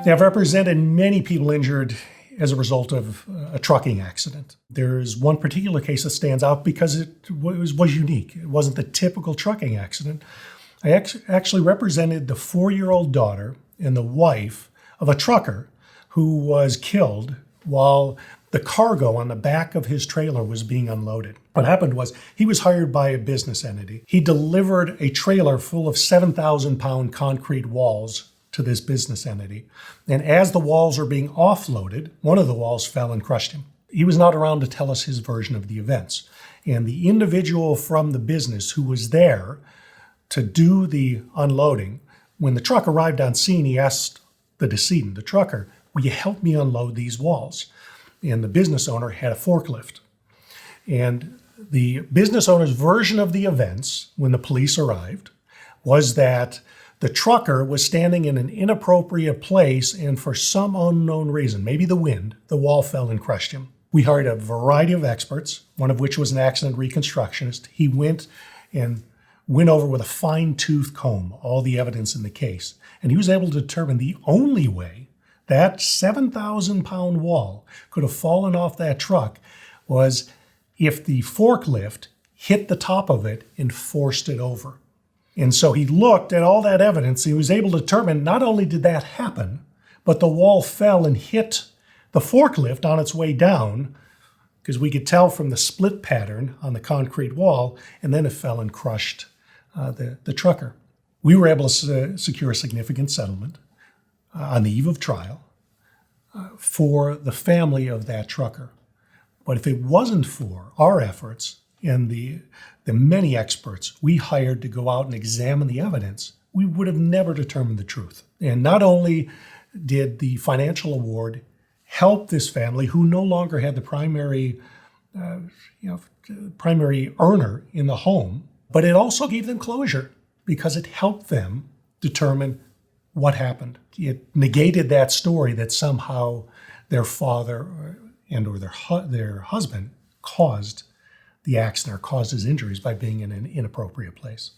I've represented many people injured as a result of a trucking accident. There's one particular case that stands out because it was unique. It wasn't the typical trucking accident. I actually represented the 4-year-old daughter and the wife of a trucker who was killed while the cargo on the back of his trailer was being unloaded. What happened was he was hired by a business entity. He delivered a trailer full of 7,000-pound concrete walls to this business entity. And as the walls are being offloaded, one of the walls fell and crushed him. He was not around to tell us his version of the events. And the individual from the business who was there to do the unloading, when the truck arrived on scene, he asked the decedent, the trucker, "Will you help me unload these walls?" And the business owner had a forklift. And the business owner's version of the events when the police arrived was that the trucker was standing in an inappropriate place, and for some unknown reason, maybe the wind, the wall fell and crushed him. We hired a variety of experts, one of which was an accident reconstructionist. He went over with a fine-tooth comb all the evidence in the case, and he was able to determine the only way that 7,000-pound wall could have fallen off that truck was if the forklift hit the top of it and forced it over. And so he looked at all that evidence. He was able to determine not only did that happen, but the wall fell and hit the forklift on its way down, because we could tell from the split pattern on the concrete wall, and then it fell and crushed the trucker. We were able to secure a significant settlement on the eve of trial for the family of that trucker. But if it wasn't for our efforts and the many experts we hired to go out and examine the evidence, we would have never determined the truth. And not only did the financial award help this family, who no longer had the primary earner in the home, but it also gave them closure because it helped them determine what happened. It negated that story that somehow their father or their husband caused the accident or caused his injuries by being in an inappropriate place.